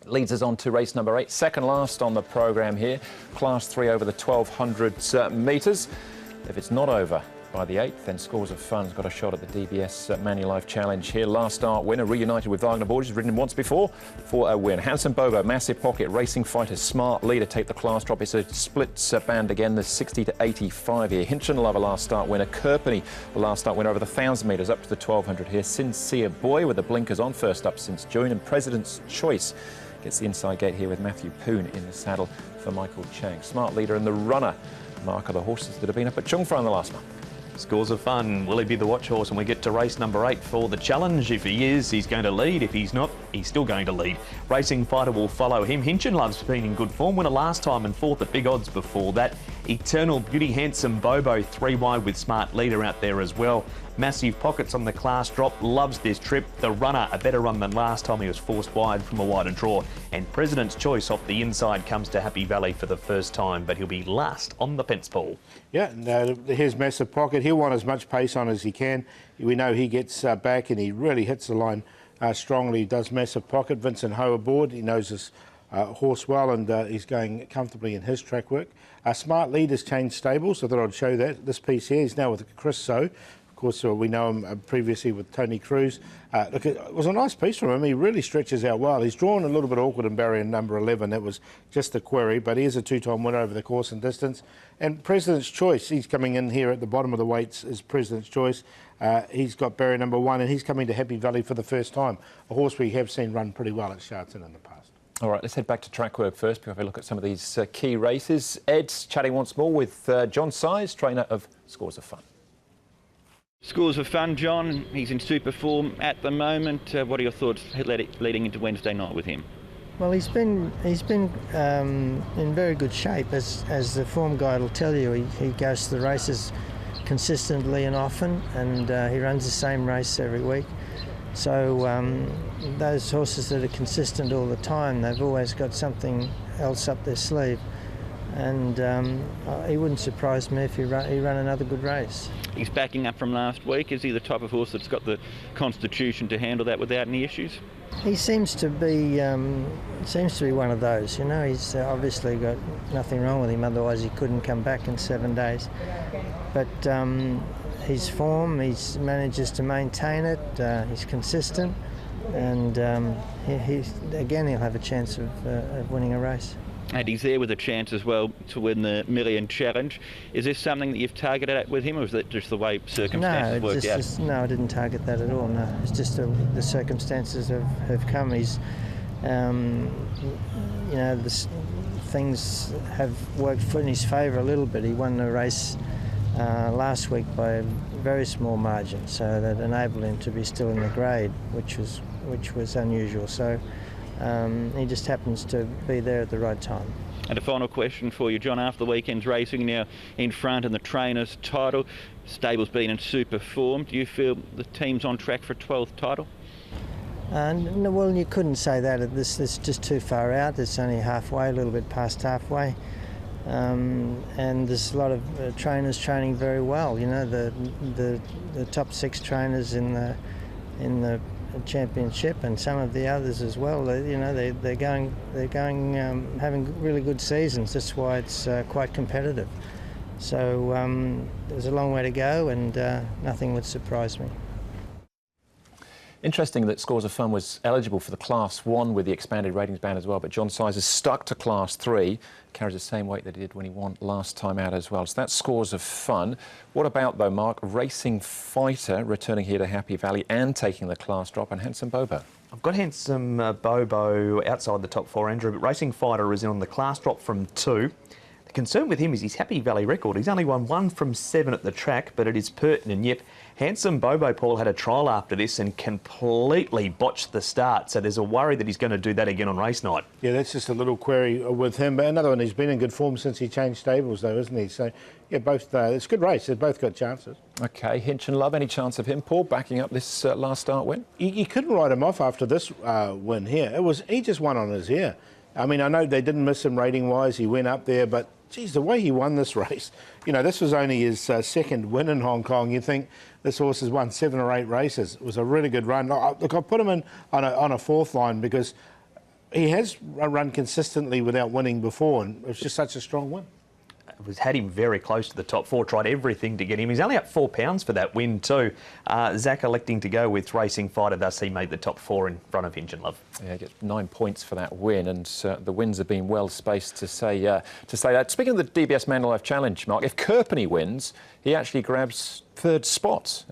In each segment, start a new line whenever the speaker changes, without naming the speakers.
Leads us on to race number 8, second last on the programme here. Class 3 over the 1200 metres. If it's not over by the 8th, then Scores of Fun's got a shot at the DBS Manulife Challenge here. Last start winner, reunited with Wagner Borges, ridden once before for a win. Handsome Bobo, Massive Pocket, Racing Fighter, Smart Leader take the class drop. It's a split band again, the 60 to 85 here. Hinch and Lover, last start winner. Kerpenny, the last start winner over the 1,000 metres up to the 1200 here. Sincere Boy with the blinkers on, first up since June. And President's Choice gets the inside gate here with Matthew Poon in the saddle for Michael Chang. Smart Leader and the runner mark are the horses that have been up at Chongfra in the last month.
Scores of Fun. Will he be the watch horse? And we get to race number 8 for the challenge. If he is, he's going to lead. If he's not, he's still going to lead. Racing Fighter will follow him. Hinchin Love's been in good form. Winner last time and 4th at big odds before that. Eternal Beauty, Handsome Bobo, 3 wide with Smart Leader out there as well. Massive Pockets on the class drop, loves this trip. The runner, a better run than last time. He was forced wide from a wider draw. And President's Choice off the inside comes to Happy Valley for the first time, but he'll be last on the fence pool.
Yeah, here's Massive Pocket. He'll want as much pace on as he can. We know he gets back and he really hits the line strongly. Does Massive Pocket. Vincent Ho aboard. He knows his horse well, and he's going comfortably in his track work. Smart Leader's changed stables. I thought I'd show that. This piece here is now with Chris So. Of course, we know him previously with Tony Cruz. Look, it was a nice piece from him. He really stretches out well. He's drawn a little bit awkward in barrier number 11. That was just a query, but he is a 2-time winner over the course and distance. And President's Choice, he's coming in here at the bottom of the weights, is President's Choice. He's got barrier number 1, and he's coming to Happy Valley for the first time. A horse we have seen run pretty well at Sharton in the past.
All right, let's head back to track work first before we look at some of these key races. Ed's chatting once more with John Size, trainer of Scores of Fun.
Scores of Fun, John. He's in super form at the moment. What are your thoughts leading into Wednesday night with him?
Well, he's been in very good shape, as the form guide will tell you. He goes to the races consistently and often, and he runs the same race every week. So those horses that are consistent all the time, they've always got something else up their sleeve. And he wouldn't surprise me if he run another good race.
He's backing up from last week. Is he the type of horse that's got the constitution to handle that without any issues?
He seems to be one of those. You know, he's obviously got nothing wrong with him. Otherwise, he couldn't come back in 7 days. But his form, he manages to maintain it. He's consistent, and he'll have a chance of winning a race.
And he's there with a chance as well to win the Million Challenge. Is this something that you've targeted at with him, or is that just the way circumstances worked out?
No, I didn't target that at all. No, it's just the circumstances have come. He's, things have worked in his favour a little bit. He won the race last week by a very small margin, so that enabled him to be still in the grade, which was unusual. So. He just happens to be there at the right time.
And a final question for you, John. After the weekend's racing, now in front in the trainer's title, stable's been in super form. Do you feel the team's on track for a 12th title?
No, well, you couldn't say that. It's just too far out. It's only halfway, a little bit past halfway. And there's a lot of trainers training very well. You know, the top 6 trainers in the championship, and some of the others as well. They're going having really good seasons. That's why it's quite competitive. So there's a long way to go, and nothing would surprise me.
Interesting that Scores of Fun was eligible for the Class 1 with the expanded ratings band as well, but John Size is stuck to Class 3, carries the same weight that he did when he won last time out as well. So that's Scores of Fun. What about, though, Mark, Racing Fighter returning here to Happy Valley and taking the class drop, and Handsome Bobo?
I've got Handsome Bobo outside the top 4, Andrew, but Racing Fighter is in on the class drop from 2. The concern with him is his Happy Valley record. He's only won 1 from 7 at the track, but it is pertinent. Yep, Handsome Bobo, Paul, had a trial after this and completely botched the start, so there's a worry that he's going to do that again on race night.
Yeah, that's just a little query with him. But another one, he's been in good form since he changed stables, though, isn't he? So, yeah, both. It's a good race. They've both got chances.
OK, Hinch and Love, any chance of him, Paul, backing up this last start win?
You couldn't write him off after this win here. He just won on his ear. I mean, I know they didn't miss him rating-wise. He went up there, but, geez, the way he won this race, you know, this was only his second win in Hong Kong. You think this horse has won 7 or 8 races. It was a really good run. Look, I put him in on a 4th line because He has run consistently without winning before, and it was just such a strong win.
Had him very close to the top four, tried everything to get him. He's only up £4 for that win too. Zach electing to go with Racing Fighter, thus he made the top four in front of Hinch and Love.
Yeah, he gets 9 points for that win, and the wins have been well spaced to say that. Speaking of the DBS Manulife Challenge, Mark, if Kerpenny wins, he actually grabs third spot.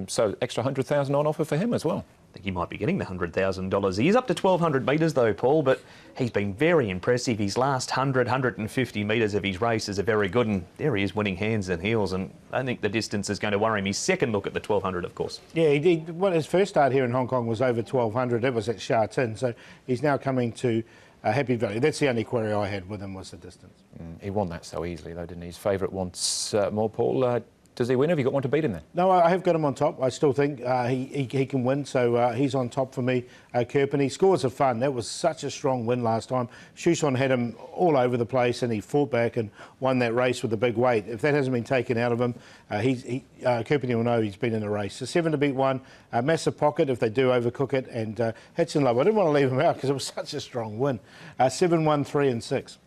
So extra 100,000 on offer for him as well.
I think he might be getting the $100,000. He is up to 1,200 metres though, Paul, but he's been very impressive. His last 100, 150 metres of his races are very good, and there he is winning hands and heels, and I don't think the distance is going to worry him. His second look at the 1,200, of course.
Yeah, he did. Well, his first start here in Hong Kong was over 1,200. That was at Sha Tin, so he's now coming to Happy Valley. That's the only query I had with him, was the distance.
He won that so easily, though, didn't he? His favourite once more, Paul. Does he win? Have you got one to beat him then?
No, I have got him on top. I still think he can win, so he's on top for me. Kerpenny. Scores are fun. That was such a strong win last time. Shushan had him all over the place, and he fought back and won that race with a big weight. If that hasn't been taken out of him, Kerpenny will know he's been in the race. So 7 to beat 1, massive pocket if they do overcook it, and Hitch and Love. I didn't want to leave him out because it was such a strong win. 7, 1, 3 and 6.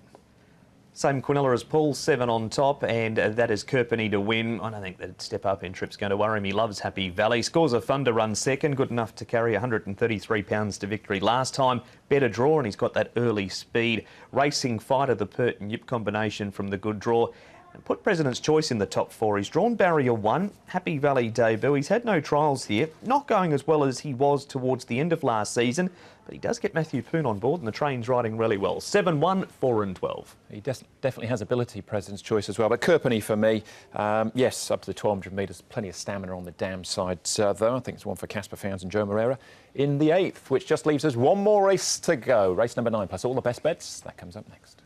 Same Quinella as Paul, 7 on top, and that is Kerpenny to win. I don't think that step up in trip's going to worry him. He loves Happy Valley. Scores are fun to run second, good enough to carry £133 to victory last time. Better draw, and he's got that early speed. Racing Fighter, the Pert and Yip combination from the good draw. And put President's Choice in the top four. He's drawn barrier 1, Happy Valley debut. He's had no trials here, not going as well as he was towards the end of last season, but he does get Matthew Poon on board, and the train's riding really well. 7, 1, 4 and 12. He
definitely has ability, President's Choice as well. But Kerpenny for me, yes, up to the 1,200 metres, plenty of stamina on the dam side though. I think it's one for Casper Fownes and Joe Moreira in the 8th, which just leaves us one more race to go. Race number 9 plus all the best bets. That comes up next.